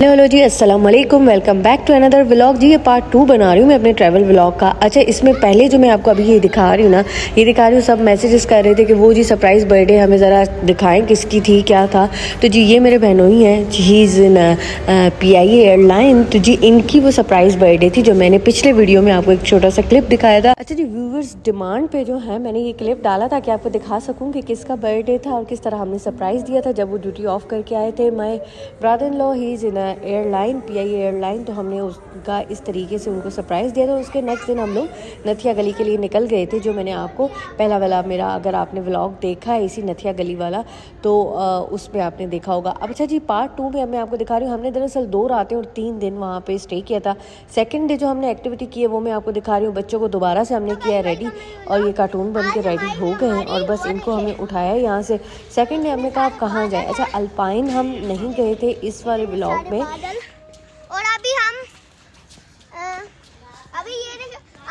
Hello जी, अस्सलाम वालेकुम। Welcome back to another vlog. जी ये पार्ट 2 बना रही हूँ मैं अपने ट्रैवल व्लॉग का। अच्छा, इसमें पहले जो मैं आपको अभी ये दिखा रही हूँ ना, ये दिखा रही हूँ, सब मैसेजेस कर रहे थे कि वो जी सरप्राइज़ बर्थडे हमें ज़रा दिखाएं किसकी थी, क्या था। तो जी ये मेरे बहनों ही हैं, he is in PIA airline. तो जी इनकी वो सरप्राइज़ बर्थडे थी जो मैंने पिछले वीडियो में आपको एक छोटा सा क्लिप दिखाया था। अच्छा जी, व्यूवर्स डिमांड पे जो है मैंने ये क्लिप डाला ताकि आपको दिखा सकूँ कि किसका बर्थडे था और किस तरह हमने सरप्राइज़ दिया था जब वो ड्यूटी ऑफ करके आए थे। My brother in law he is in airline, PIA airline. तो हमने उसका इस तरीके से उनको सरप्राइज़ दिया था। उसके नेक्स्ट दिन हम लोग नथिया गली के लिए निकल गए थे, जो मैंने आपको पहला वाला मेरा, अगर आपने व्लॉग देखा है इसी नथिया गली वाला तो उसमें आपने देखा होगा। अब अच्छा जी, पार्ट 2 में मैं आपको दिखा रही हूँ। हमने दरअसल 2 रातें और 3 दिन वहाँ पे स्टे किया था। सेकंड डे जो हमने एक्टिविटी की है वो मैं आपको दिखा रही हूँ। बच्चों को दोबारा से हमने किया है रेडी और ये कार्टून बन के रेडी हो गए हैं और बस इनको हमने उठाया है यहाँ से। सेकंड डे हमने कहा आप कहाँ जाए। अच्छा, अल्पाइन हम नहीं गए थे इस वाले व्लॉग में। और अभी हम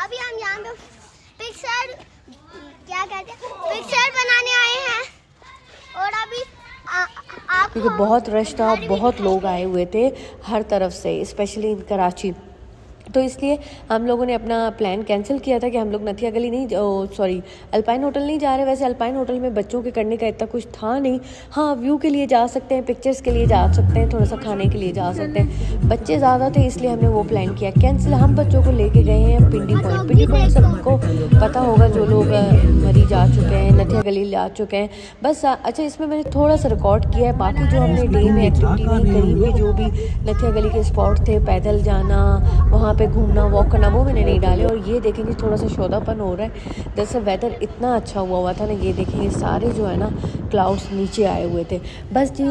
अभी हम यहाँ पे पिक्चर क्या कहते हैं, पिक्चर बनाने आए हैं। और अभी आप क्योंकि बहुत रश था, बहुत लोग आए हुए थे हर तरफ से, स्पेशली इन कराची। तो इसलिए हम लोगों ने अपना प्लान कैंसिल किया था कि हम लोग नथिया गली नहीं, सॉरी अल्पाइन होटल नहीं जा रहे। वैसे अल्पाइन होटल में बच्चों के करने का इतना कुछ था नहीं। हाँ, व्यू के लिए जा सकते हैं, पिक्चर्स के लिए जा सकते हैं, थोड़ा सा खाने के लिए जा सकते हैं। बच्चे ज़्यादा थे इसलिए हमने वो प्लान किया कैंसिल। हम बच्चों को लेके गए हैं पिंडी पॉइंट। पिंडी पॉइंट सबको पता होगा जो लोग मरी जा चुके हैं, नथिया गली जा चुके हैं। बस अच्छा, इसमें मैंने थोड़ा सा रिकॉर्ड किया है। बाकी जो हमने डे में एक्टिविटी नहीं करी कि जो भी नथिया गली के स्पॉट थे, पैदल जाना, वहाँ पे घूमना, वॉक करना, वो मैंने नहीं डाले। और ये देखेंगे थोड़ा सा शोधापन हो रहा है, दरअसल वेदर इतना अच्छा हुआ था ना। ये देखेंगे सारे जो है ना क्लाउड्स नीचे आए हुए थे। बस जी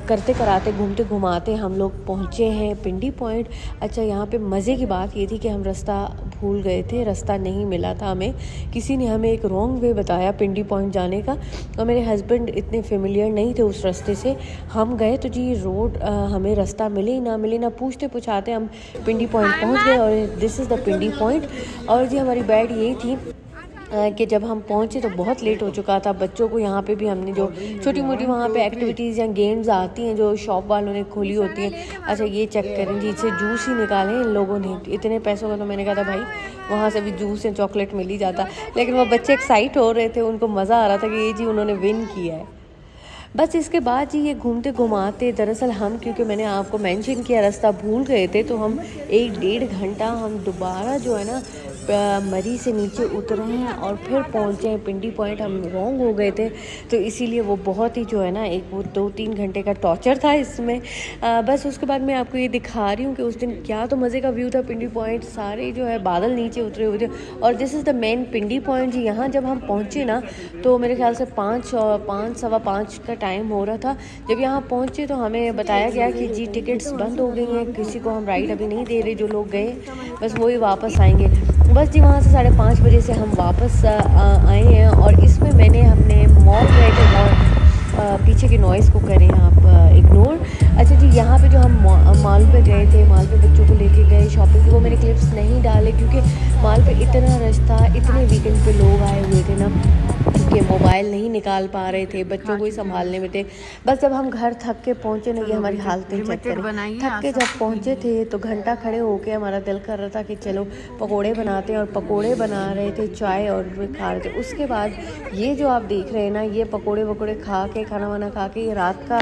करते कराते घूमते घुमाते हम लोग पहुँचे हैं पिंडी पॉइंट। अच्छा, यहाँ पे मज़े की बात ये थी कि हम रास्ता भूल गए थे, रास्ता नहीं मिला था हमें। किसी ने हमें एक रॉन्ग वे बताया पिंडी पॉइंट जाने का और मेरे हस्बैंड इतने फेमिलियर नहीं थे उस रास्ते से। हम गए तो जी रोड हमें रास्ता मिले ना पूछते पुछाते हम पिंडी पॉइंट पहुंच गए और this is the Pindi point. और जी हमारी बैड यही थी कि जब हम पहुंचे तो बहुत लेट हो चुका था। बच्चों को यहाँ पे भी हमने जो छोटी मोटी वहाँ पे एक्टिविटीज़ या गेम्स आती हैं जो शॉप वालों ने खोली होती हैं। अच्छा, ये चेक करें जी, इससे जूस ही निकाले इन लोगों ने इतने पैसों का। तो मैंने कहा था भाई वहाँ से भी जूस या चॉकलेट मिल ही जाता, लेकिन वो बच्चे एक्साइट हो रहे थे, उनको मज़ा आ रहा था कि ये जी उन्होंने विन किया है। बस इसके बाद जी ये घूमते घुमाते, दरअसल हम, क्योंकि मैंने आपको मेंशन किया रास्ता भूल गए थे, तो हम 1-1.5 घंटा हम दोबारा जो है ना मरी से नीचे उतरे हैं और फिर पहुँचे हैं पिंडी पॉइंट। हम रॉन्ग हो गए थे तो इसीलिए वो बहुत ही जो है ना एक वो 2-3 घंटे का टॉर्चर था इसमें। बस उसके बाद मैं आपको ये दिखा रही हूँ कि उस दिन क्या तो मज़े का व्यू था पिंडी पॉइंट। सारे जो है बादल नीचे उतरे हुए थे और this is the main Pindi point जी। यहाँ जब हम पहुँचे ना तो मेरे ख्याल से 5 सवा 5 का टाइम हो रहा था। जब यहाँ पहुँचे तो हमें बताया गया कि जी टिकट्स बंद हो गई हैं, किसी को हम राइड अभी नहीं दे रहे, जो लोग गए बस वही वापस आएंगे। बस जी वहाँ से 5:30 बजे से हम वापस आए हैं और इसमें हमने मॉल गए थे और पीछे की नॉइज़ को करें आप इग्नोर। अच्छा जी, यहाँ पे जो हम मॉल पे गए थे, मॉल पे बच्चों को लेके गए शॉपिंग की, वो मैंने क्लिप्स नहीं डाले क्योंकि मॉल पे इतना रश था, इतने वीकेंड पे लोग आए हुए थे ना कि मोबाइल नहीं निकाल पा रहे थे, बच्चों को ही संभालने में थे। बस जब हम घर थक के पहुँचे ना, ये हमारी हालतें चेक करें। थक के जब पहुँचे थे तो घंटा खड़े होके हमारा दिल कर रहा था कि चलो पकोड़े बनाते हैं, और पकोड़े बना रहे थे, चाय और खा रहे थे। उसके बाद ये जो आप देख रहे हैं ना, ये पकोड़े वकोड़े खा के, खाना वाना खा के, ये रात का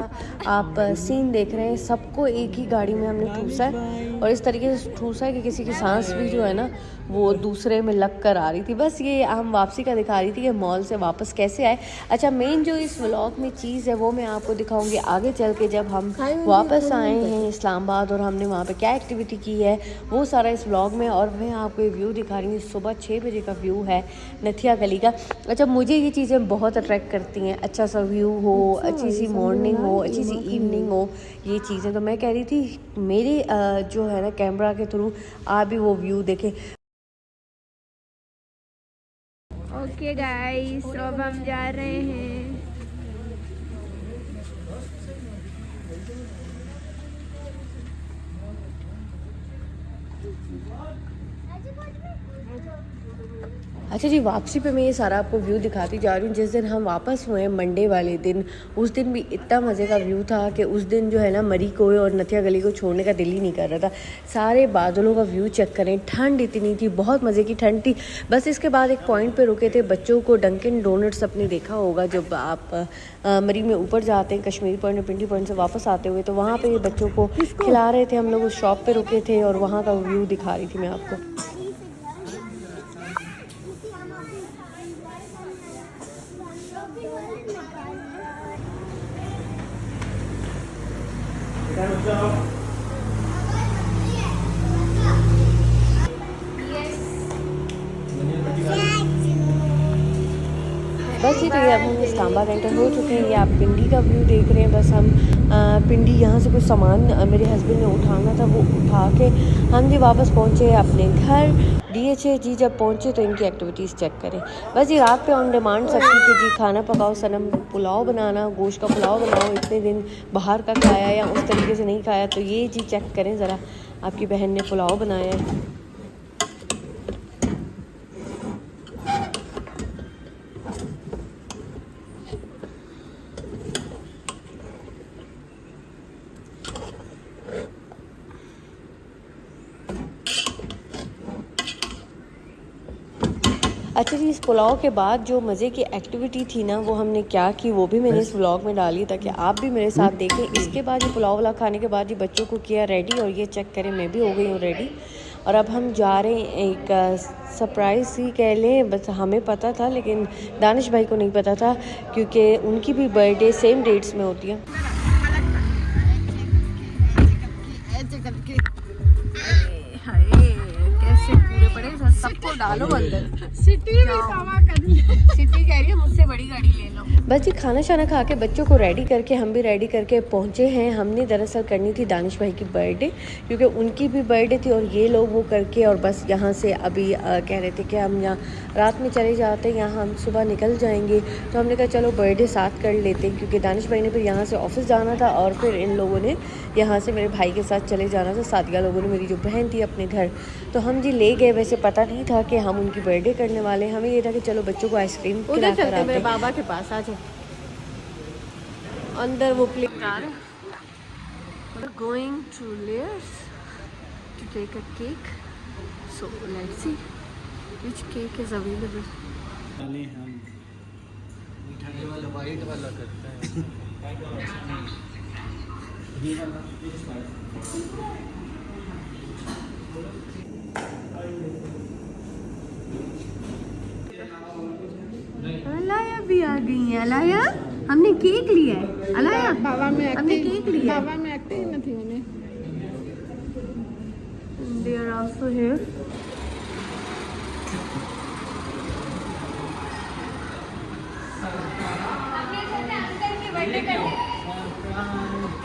आप सीन देख रहे हैं। सबको एक ही गाड़ी में हमने ठूसा है और इस तरीके से ठूसा है कि किसी की सांस भी जो है ना वो दूसरे में लग कर आ रही थी। बस ये हम वापसी का दिखा रही थी कि मॉल से वापस कैसे आए। अच्छा, मेन जो इस व्लॉग में चीज़ है वो मैं आपको दिखाऊंगी आगे चल के, जब हम वापस आए हैं इस्लामाबाद और हमने वहाँ पे क्या एक्टिविटी की है वो सारा इस व्लॉग में। और मैं आपको ये व्यू दिखा रही हूँ, सुबह 6 बजे का व्यू है नथिया गली का। अच्छा, मुझे ये चीज़ें बहुत अट्रैक्ट करती हैं, अच्छा सा व्यू हो, अच्छी सी मॉर्निंग हो, अच्छी सी इवनिंग हो, ये चीज़ें। तो मैं कह रही थी मेरे जो है ना कैमरा के थ्रू आप भी वो व्यू देखें। ओके गाइस, अब हम जा रहे हैं। अच्छा जी, वापसी पे मैं ये सारा आपको व्यू दिखाती जा रही हूँ। जिस दिन हम वापस हुए मंडे वाले दिन, उस दिन भी इतना मज़े का व्यू था कि उस दिन जो है ना मरी को और नथिया गली को छोड़ने का दिल ही नहीं कर रहा था। सारे बादलों का व्यू चेक करें, ठंड इतनी थी, बहुत मज़े की ठंड थी। बस इसके बाद एक पॉइंट पे रुके थे, बच्चों को डंकिन डोनट्स अपने देखा होगा जब आप मरी में ऊपर जाते हैं कश्मीरी पॉइंट और पिंडी पॉइंट से वापस आते हुए, तो वहाँ पर ये बच्चों को खिला रहे थे। हम लोग उस शॉप पर रुके थे और वहाँ का व्यू दिखा रही थी मैं आपको। बस ये तो ये अब हम इस्लामाबाद एंटर हो चुके हैं। ये आप पिंडी का व्यू देख रहे हैं। बस हम पिंडी यहाँ से कुछ सामान मेरे हस्बैंड ने उठाना था, वो उठा के हम जी वापस पहुँचे अपने घर। DHA जी जब पहुँचे तो इनकी एक्टिविटीज़ चेक करें। बस ये रात पे ऑन डिमांड सब्जी कि जी खाना पकाओ सनम, पुलाव बनाना, गोश्त का पुलाव बनाओ। इतने दिन बाहर का खाया या उस तरीके से नहीं खाया, तो ये जी चेक करें ज़रा, आपकी बहन ने पुलाव बनाया है। अच्छा जी, इस पुलाव के बाद जो मज़े की एक्टिविटी थी ना, वो हमने क्या की वो भी मैंने इस व्लॉग में डाली ताकि आप भी मेरे साथ देखें। इसके बाद ये पुलाव वाला खाने के बाद ये बच्चों को किया रेडी और ये चेक करें मैं भी हो गई हूँ रेडी। और अब हम जा रहे हैं, एक सरप्राइज़ ही कह लें, बस हमें पता था लेकिन दानिश भाई को नहीं पता था क्योंकि उनकी भी बर्थडे सेम डेट्स में होती है। सबको डालो अंदर। सिटी कह रही है मुझसे बड़ी गाड़ी ले लो। बस जी खाना शाना खा के बच्चों को रेडी करके हम भी रेडी करके पहुँचे हैं। हमने दरअसल करनी थी दानिश भाई की बर्थडे क्योंकि उनकी भी बर्थडे थी और ये लोग वो करके और बस यहाँ से अभी कह रहे थे कि हम यहाँ रात में चले जाते हैं, यहाँ हम सुबह निकल जाएंगे। तो हमने कहा चलो बर्थडे साथ कर लेते हैं क्योंकि दानिश भाई ने फिर यहाँ से ऑफिस जाना था और फिर इन लोगों ने यहाँ से मेरे भाई के साथ चले जाना था, सादिया लोगों ने, मेरी जो बहन थी, अपने घर। तो हम जी ले गए। वैसे पता नहीं था कि हम उनकी बर्थडे करने वाले, हमें ये था कि चलो बच्चों को आइसक्रीम खिलाकर आते हैं। बाबा के पास आ जाओ, अंदर वो play car going to layers to take a cake. So let's see which cake is available. हम मिठाई वाला वाइट वाला करते हैं। ये वाला अलाया भी आ गई है। अलाया, हमने केक लिया है। अलाया, बाबा में हमने केक लिया है। बाबा में एक्टिव नहीं थी मैंने। They are also here.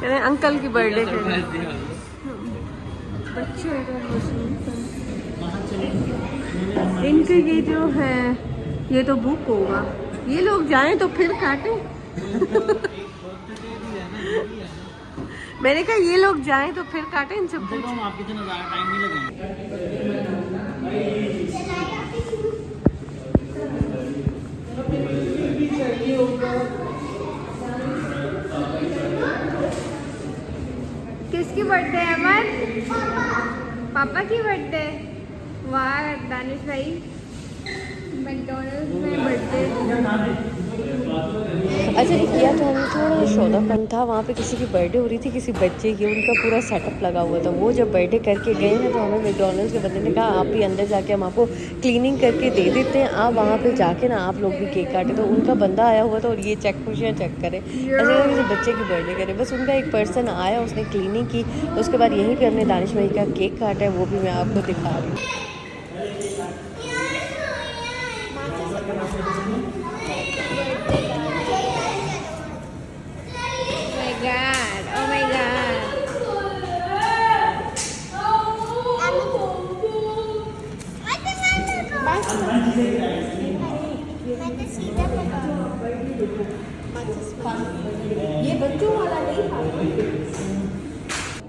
कह रहे अंकल की बर्थडे कर बच्चे इनके ये जो है ये तो बुक होगा। ये लोग जाएं तो फिर काटें। मैंने कहा ये लोग जाएं तो फिर काटें इनसे पूछो। आपकी इतना ज़्यादा टाइम नहीं लगेगा। किसकी बर्थडे है अमन? पापा की बर्थडे। वाह दानिश भाई, मैकडॉनल्ड्स में बर्थडे। अच्छा जी, किया तो हमने थोड़ा शौदापन था। वहाँ पे किसी की बर्थडे हो रही थी, किसी बच्चे की, उनका पूरा सेटअप लगा हुआ था। वो जब बर्थडे करके गए हैं तो हमें मैकडॉनल्ड्स के बंदे ने कहा आप भी अंदर जाके हम आपको क्लीनिंग करके दे देते हैं, आप वहाँ पे जाके ना आप लोग भी केक काटें। तो उनका बंदा आया हुआ था और ये चेक खुशियाँ चेक करें, ऐसे लगा किसी बच्चे की बर्थडे करे। बस उनका एक पर्सन आया, उसने क्लीनिंग की, उसके बाद यहीं पर हमने दानिश भाई का केक काटा है, वो भी मैं आपको दिखा रही हूँ। Oh my god. ये बच्चों वाला नहीं था।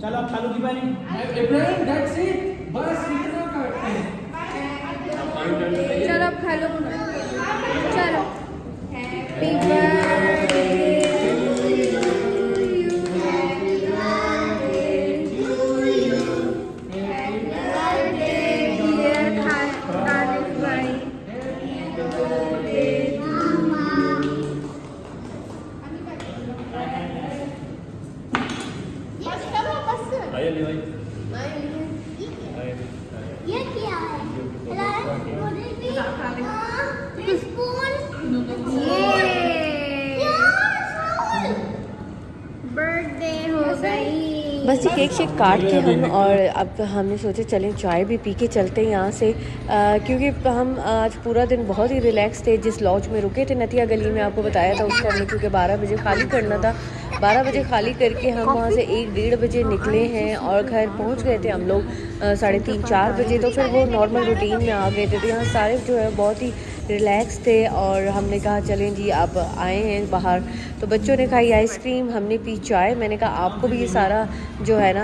चलो आप चालू की बारी। चलो अब खा लो। चलो हैप्पी बर्थडे ये क्या है? स्पून। बर्थडे हो गई। बस ये केक शेक काट के हम और अब हमने सोचे चलें चाय भी पी के चलते हैं यहाँ से, क्योंकि हम आज पूरा दिन बहुत ही रिलैक्स थे। जिस लॉज में रुके थे नथिया गली में, आपको बताया था उस टाइम में, क्योंकि 12 बजे खाली करना था। 12 बजे खाली करके हम वहाँ से 1-1:30 बजे निकले हैं और घर पहुँच गए थे हम लोग 3:30-4 बजे। तो फिर वो नॉर्मल रूटीन में आ गए थे। तो यहाँ सारे जो है बहुत ही रिलैक्स थे और हमने कहा चलें जी आप आए हैं बाहर। तो बच्चों ने खाई आइसक्रीम, हमने पी चाय। मैंने कहा आपको भी ये सारा जो है ना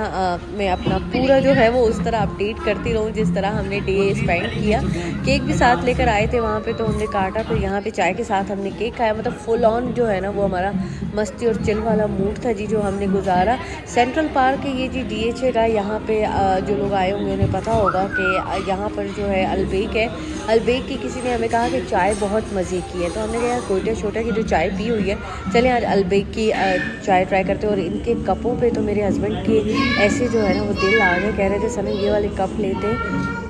मैं अपना पूरा जो है वो उस तरह अपडेट करती रहूँ जिस तरह हमने डे स्पेंड किया। केक भी साथ लेकर आए थे वहाँ पे, तो हमने काटा। फिर यहाँ पे चाय के साथ हमने केक खाया। मतलब फुल ऑन जो है ना वो हमारा मस्ती और चिल वाला मूड था जी जो हमने गुजारा। सेंट्रल पार्क है ये जी DHA का। यहाँ पे जो लोग आए होंगे उन्हें पता होगा कि यहाँ पर जो है अलबेक है। अलबेक की किसी ने हमें कहा कि चाय बहुत मज़े की है, तो हमने कहा यार कोयटा छोटा की जो चाय पी हुई है, चलें आज अलबेक की चाय ट्राई करते हैं। और इनके कपों पे तो मेरे हस्बैंड के ऐसे जो है ना वो दिल आ गए, कह रहे थे सनम ये वाले कप लेते हैं,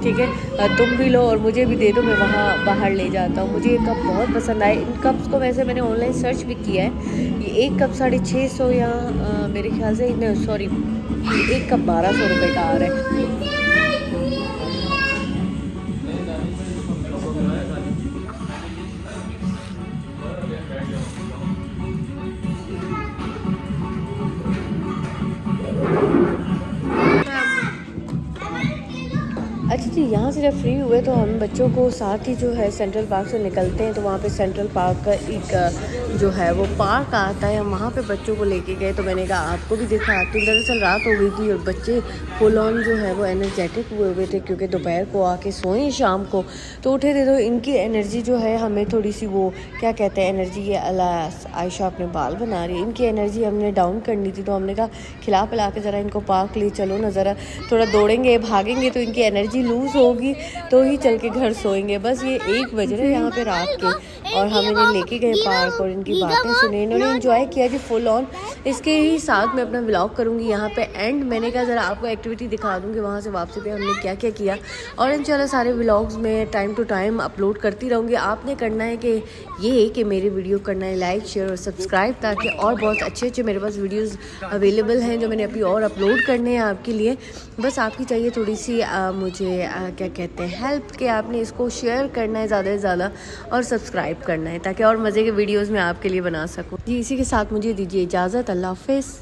ठीक है तुम भी लो और मुझे भी दे दो, मैं वहाँ बाहर ले जाता हूँ। मुझे ये कप बहुत पसंद आए। इन कप्स को वैसे मैंने ऑनलाइन सर्च भी किया है। ये एक कप 650 या मेरे ख्याल से सॉरी एक कप 1200 रुपये का आ रहा है। अच्छा जी, यहाँ से जब फ्री हुए तो हम बच्चों को साथ ही जो है सेंट्रल पार्क से निकलते हैं। तो वहाँ पे सेंट्रल पार्क का एक जो है वो पार्क आता है, हम वहाँ पे बच्चों को लेके गए। तो मैंने कहा आपको भी दिखाती हूँ। दरअसल रात हो गई थी और बच्चे फुल ऑन जो है वो एनर्जेटिक हुए थे, क्योंकि दोपहर को आके सोए शाम को तो उठे थे। तो इनकी एनर्जी जो है हमें थोड़ी सी वो क्या कहते हैं एनर्जी, ये आयशा अपने बाल बना रही है, इनकी एनर्जी हमने डाउन करनी थी। तो हमने कहा खिला पिला के ज़रा इनको पार्क ले चलो ना, ज़रा थोड़ा दौड़ेंगे भागेंगे तो इनकी एनर्जी लूज़ होगी तो ही चल के घर सोएंगे। बस ये 1 बज रहे यहाँ पे रात के और हम इन्हें लेके गए पार्क और इनकी बातें सुने, इन्होंने एंजॉय किया जी फुल ऑन। इसके ही साथ मैं अपना व्लॉग करूँगी यहाँ पे एंड। मैंने कहा ज़रा आपको एक्टिविटी दिखा दूँगी वहाँ से वापसी पे हमने क्या क्या किया, और इंशाल्लाह सारे व्लॉग्स में टाइम टू टाइम अपलोड करती रहूँगी। आपने करना है कि ये कि मेरी वीडियो करना है लाइक शेयर और सब्सक्राइब, ताकि और बहुत अच्छे अच्छे मेरे पास वीडियोज़ अवेलेबल हैं जो मैंने अभी और अपलोड करने हैं आपके लिए। बस आपकी चाहिए थोड़ी सी मुझे क्या कहते हैं हेल्प, कि आपने इसको शेयर करना है ज़्यादा से ज़्यादा और सब्सक्राइब करना है, ताकि और मज़े के वीडियोस मैं आपके लिए बना सकूं। जी इसी के साथ मुझे दीजिए इजाज़त। अल्लाह हाफ़िज़।